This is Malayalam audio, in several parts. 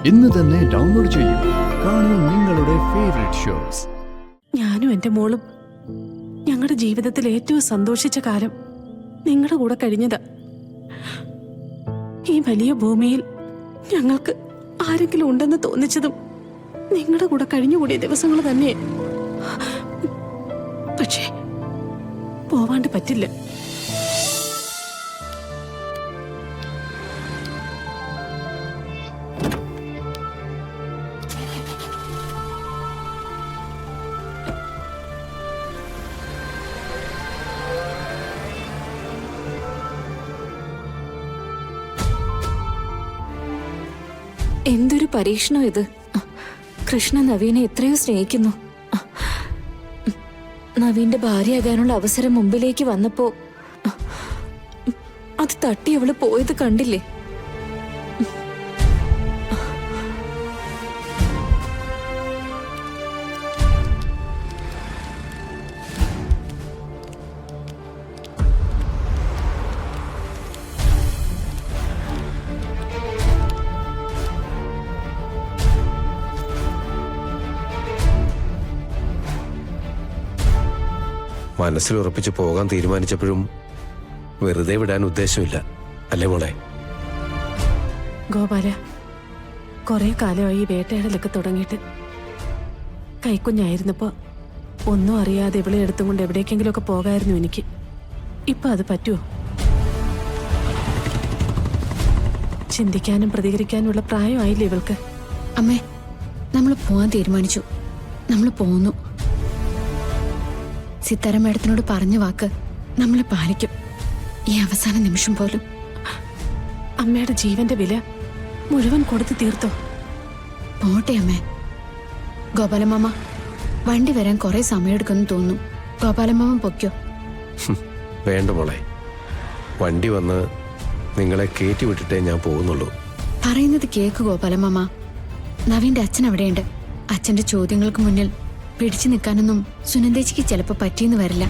ഇന്ന് തന്നെ ഡൗൺലോഡ് ചെയ്യൂ. കാണൂ നിങ്ങളുടെ ഫേവറേറ്റ് ഷോസ്. ഞാനും എന്റെ മോളും ഞങ്ങളുടെ ജീവിതത്തിൽ ഏറ്റവും സന്തോഷിച്ച കാലം നിങ്ങളുടെ കൂടെ കഴിഞ്ഞതാ. ഈ വലിയ ഭൂമിയിൽ ഞങ്ങൾക്ക് ആരെങ്കിലും ഉണ്ടെന്ന് തോന്നിച്ചതും നിങ്ങളുടെ കൂടെ കഴിഞ്ഞുകൂടിയ ദിവസങ്ങൾ തന്നെ. പക്ഷേ പോവാണ്ട് പറ്റില്ല. എന്തൊരു പരീക്ഷണം ഇത്. കൃഷ്ണ നവീനെ എത്രയോ സ്നേഹിക്കുന്നു. നവീന്റെ ഭാര്യയാകാനുള്ള അവസരം മുമ്പിലേക്ക് വന്നപ്പോ അത് തട്ടി അവള് പോയത് കണ്ടില്ലേ? മനസ്സിൽ ഉറപ്പിച്ച് പോകാൻ തീരുമാനിച്ചപ്പോഴും വെറുതെ വിടാൻ ഉദ്ദേശമില്ല, അല്ലേ മോളെ? ഗോപാല, കുറെ കാലമായി വേട്ടയാടലൊക്കെ തുടങ്ങിയിട്ട്. കൈക്കുഞ്ഞായിരുന്നപ്പോ ഒന്നും അറിയാതെ ഇവളെ എടുത്തും കൊണ്ട് എവിടേക്കെങ്കിലും ഒക്കെ പോകായിരുന്നു എനിക്ക്. ഇപ്പൊ അത് പറ്റുമോ? ചിന്തിക്കാനും പ്രതികരിക്കാനുള്ള പ്രായമായില്ലേ ഇവൾക്ക്? അമ്മേ, നമ്മൾ പോവാൻ തീരുമാനിച്ചു. നമ്മൾ പോന്നു. സിത്താര മേഡത്തിനോട് പറഞ്ഞ വാക്ക് നമ്മൾ പാലിക്കും. ഈ അവസാന നിമിഷം പോലും. അമ്മയുടെ ജീവന്റെ വില മുഴുവൻ കൊടുത്തു തീർത്തോ? പോട്ടെ അമ്മേ. ഗോപാലമാമ, വണ്ടി വരാൻ കുറെ സമയമെടുക്കുമെന്ന് തോന്നുന്നു. ഗോപാലമാമ പൊയ്ക്കോ. വേണ്ട മോളെ, വണ്ടി വന്ന് നിങ്ങളെ കയറ്റി വിട്ടിട്ടേ ഞാൻ പോകുന്നുള്ളൂ. പറയുന്നത് കേക്ക് ഗോപാലമാമ. നവീന്റെ അച്ഛൻ അവിടെയുണ്ട്. അച്ഛന്റെ ചോദ്യങ്ങൾക്ക് മുന്നിൽ പിടിച്ചു നിൽക്കാനൊന്നും സുനന്ദേച്ചിക്ക് ചിലപ്പോ പറ്റിയെന്ന് വരില്ല.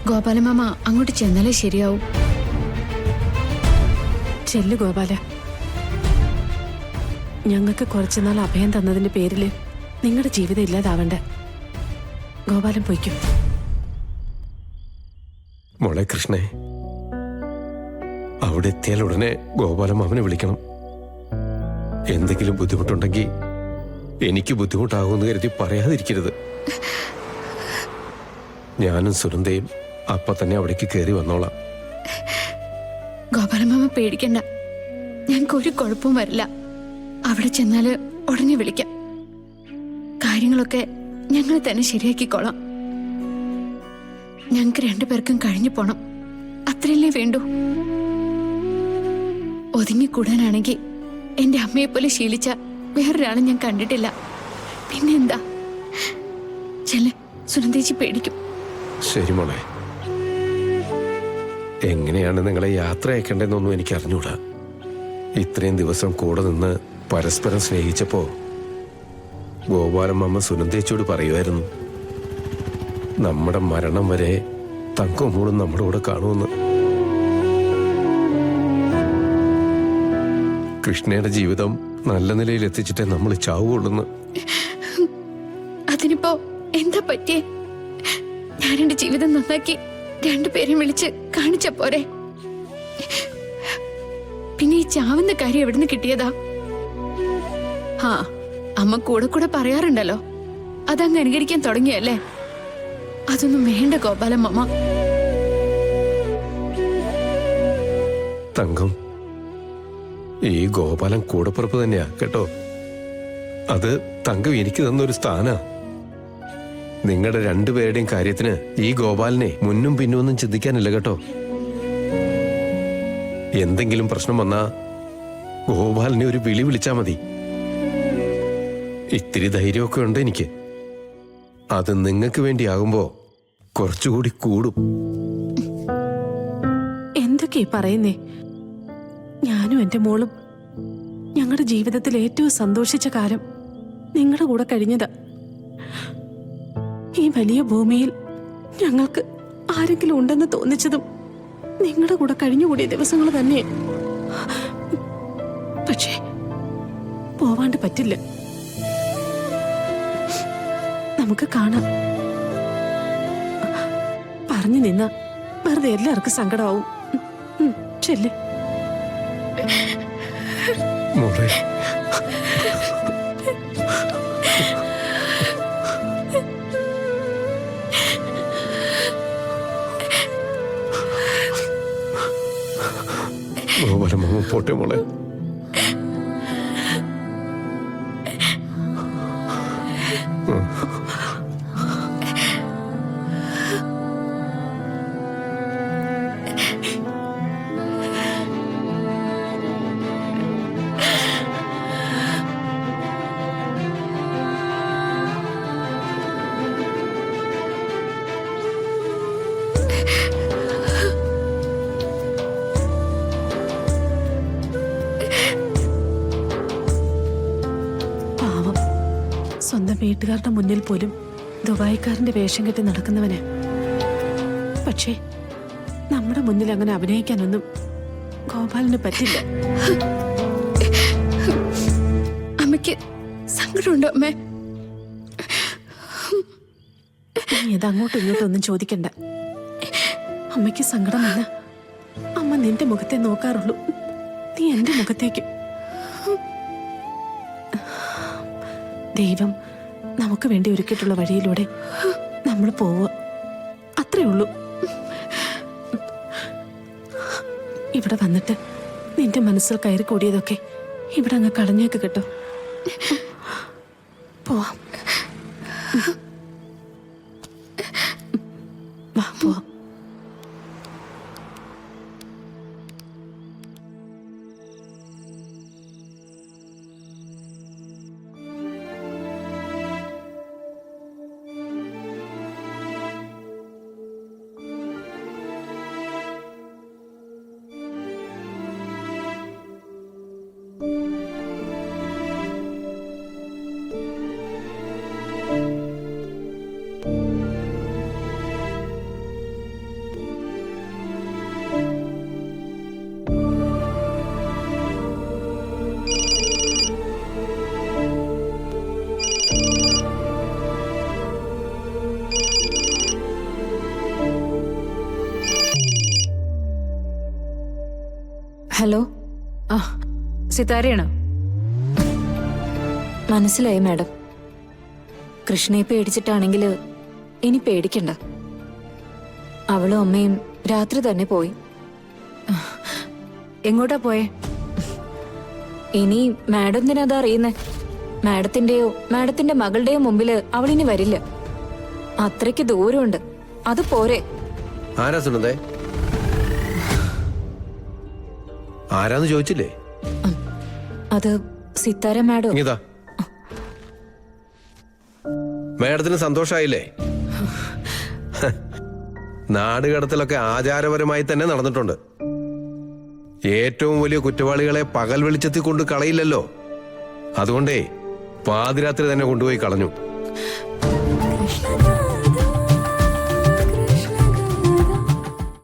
ഗോപാലമാമ അങ്ങോട്ട് ചെന്നാലേ ശരിയാവും. ചെല്ലു ഗോപാല. ഞങ്ങൾക്ക് കുറച്ചുനാൾ അഭയം തന്നതിന്റെ പേരില് നിങ്ങളുടെ ജീവിതം ഇല്ലാതാവണ്ട. ഗോപാലൻ പൊയ്ക്കും. മോളെ കൃഷ്ണേ, അവിടെ എത്തിയാൽ ഉടനെ ഗോപാലമാമനെ വിളിക്കണം. എന്തെങ്കിലും ബുദ്ധിമുട്ടുണ്ടെങ്കിൽ എനിക്ക് ബുദ്ധിമുട്ടാകുമെന്ന് കരുതി പറയാതിരിക്കരുത്. ഞാനും സുനന്ദയും അപ്പൊ തന്നെ അവിടേക്ക് കയറി വന്നോളാം. ഗോപാലമാമ പേടിക്കണ്ട, ഞങ്ങൾക്ക് ഒരു കുഴപ്പവും വരില്ല. അവിടെ ചെന്നാല് ഉടനെ വിളിക്കാം. കാര്യങ്ങളൊക്കെ ഞങ്ങൾ തന്നെ ശരിയാക്കിക്കോളാം. ഞങ്ങൾക്ക് രണ്ടുപേർക്കും കഴിഞ്ഞു പോണം, അത്രയല്ലേ വേണ്ടൂ. ഒതുങ്ങിക്കൂടാനാണെങ്കിൽ എന്റെ അമ്മയെ പോലെ ശീലിച്ച വേറൊരാളെ ഞാൻ കണ്ടിട്ടില്ല. പിന്നെന്താ? ചെല്ല്, സുനന്ദേച്ചി പേടിക്കും. ശരി മോളെ. എങ്ങനെയാണ് നിങ്ങളെ യാത്ര അയക്കേണ്ടതെന്നൊന്നും എനിക്ക് അറിഞ്ഞൂടാ. ഇത്രയും ദിവസം കൂടെ നിന്ന് പരസ്പരം സ്നേഹിച്ചപ്പോ ഗോപാലമ്മ സുനന്ദേച്ചിയോട് പറയുമായിരുന്നു, നമ്മുടെ മരണം വരെ തങ്കം മൂടും നമ്മുടെ കൂടെ കാണുമെന്ന്. കൃഷ്ണയുടെ ജീവിതം നല്ല നിലയിൽ എത്തിച്ചിട്ടേ നമ്മൾ ചാവുകൊള്ളുന്നു. അതിനിപ്പോ എന്താ പറ്റിയേ? ഞാൻ എന്റെ ജീവിതം നന്നാക്കി രണ്ടുപേരെയും വിളിച്ച് കാണിച്ച പോരെ? പിന്നെ ഈ ചാവുന്ന കാര്യം എവിടുന്ന് കിട്ടിയതാ? ആ, അമ്മ കൂടെ കൂടെ പറയാറുണ്ടല്ലോ, അതങ്ങ് അനുകരിക്കാൻ തുടങ്ങിയല്ലേ? അതൊന്നും വേണ്ട ഗോപാലമ്മ. തങ്കം, ഈ ഗോപാലൻ കൂടപ്പുറപ്പ് തന്നെയാ കേട്ടോ. അത് തങ്കം എനിക്ക് തന്നൊരു സ്ഥാനാ. നിങ്ങളുടെ രണ്ടുപേരുടെയും കാര്യത്തിന് ഈ ഗോപാലിനെ മുന്നും പിന്നൊന്നും ചിന്തിക്കാനില്ല കേട്ടോ. എന്തെങ്കിലും പ്രശ്നം വന്നാ ഗോപാലിനെ ഒരു വിളി വിളിച്ചാ മതി. ഇത്തിരി ധൈര്യമൊക്കെ ഉണ്ട് എനിക്ക്. അത് നിങ്ങൾക്ക് വേണ്ടിയാകുമ്പോ കുറച്ചുകൂടി കൂടും. എന്തൊക്കെയാ പറയുന്നേ? ഞാനും എന്റെ മോളും ഞങ്ങളുടെ ജീവിതത്തിൽ ഏറ്റവും സന്തോഷിച്ച കാലം നിങ്ങളുടെ കൂടെ കഴിഞ്ഞതാ. ഈ വലിയ ഭൂമിയിൽ ഞങ്ങൾക്ക് ആരെങ്കിലും ഉണ്ടെന്ന് തോന്നിച്ചതും നിങ്ങളുടെ കൂടെ കഴിഞ്ഞുകൂടിയ ദിവസങ്ങൾ തന്നെ. പക്ഷേ പോവാണ്ട് പറ്റില്ല. നമുക്ക് കാണാം. പറഞ്ഞു നിന്ന വെറുതെ എല്ലാവർക്കും സങ്കടമാവും. ചെല്ലേ. മോളെ ഗോപാലമാമ പോട്ടെ മോളെ. സ്വന്തം വീട്ടുകാരുടെ മുന്നിൽ പോലും ദുബായിക്കാരന്റെ വേഷം കെട്ടി നടക്കുന്നവന്. പക്ഷേ നമ്മുടെ മുന്നിൽ അങ്ങനെ അഭിനയിക്കാനൊന്നും ഗോപാലിന് പറ്റില്ല. അമ്മയ്ക്ക് സങ്കടമുണ്ടോ അമ്മേ? നീ ഇത് അങ്ങോട്ടും ഇങ്ങോട്ടും ഒന്നും ചോദിക്കണ്ട. അമ്മയ്ക്ക് സങ്കടം വന്ന അമ്മ നിന്റെ മുഖത്തെ നോക്കാറുള്ളൂ, നീ എന്റെ മുഖത്തേക്ക്. ദൈവം നമുക്ക് വേണ്ടി ഒരുക്കിയിട്ടുള്ള വഴിയിലൂടെ നമ്മൾ പോവുക, അത്രേ ഉള്ളൂ. ഇവിടെ വന്നിട്ട് നിന്റെ മനസ്സിൽ കയറി കൂടിയതൊക്കെ ഇവിടെ അങ്ങ് കളഞ്ഞേക്ക് കേട്ടോ. പോവാം, വാ പോവാം. ഹലോ, ആ സിതാരയാണോ? മനസ്സിലായി മാഡം. കൃഷ്ണയെ പേടിച്ചിട്ടാണെങ്കിൽ ഇനി പേടിക്കണ്ട. അവളും അമ്മയും രാത്രി തന്നെ പോയി. എങ്ങോട്ടാ പോയേ? ഇനി മാഡം എന്തിനാ അത് അറിയുന്നേ? മാഡത്തിന്റെയോ മാഡത്തിന്റെ മകളുടെയോ മുമ്പില് അവളിനി വരില്ല. അത്രയ്ക്ക് ദൂരമുണ്ട്, അത് പോരെ. ആരാ സുനന്ദേ? ആരാന്ന് ചോദിച്ചില്ലേ? അത് സിത്താര മാഡം. ഇങ്ങിതാ, മേഡത്തിന് സന്തോഷായില്ലേ? നാടുകടത്തലൊക്കെ ആചാരപരമായി തന്നെ നടന്നിട്ടുണ്ട്. ഏറ്റവും വലിയ കുറ്റവാളികളെ പകൽ വെളിച്ചത്തിൽ കൊണ്ട് കളയില്ലല്ലോ. അതുകൊണ്ടേ പാതിരാത്രി തന്നെ കൊണ്ടുപോയി കളഞ്ഞു.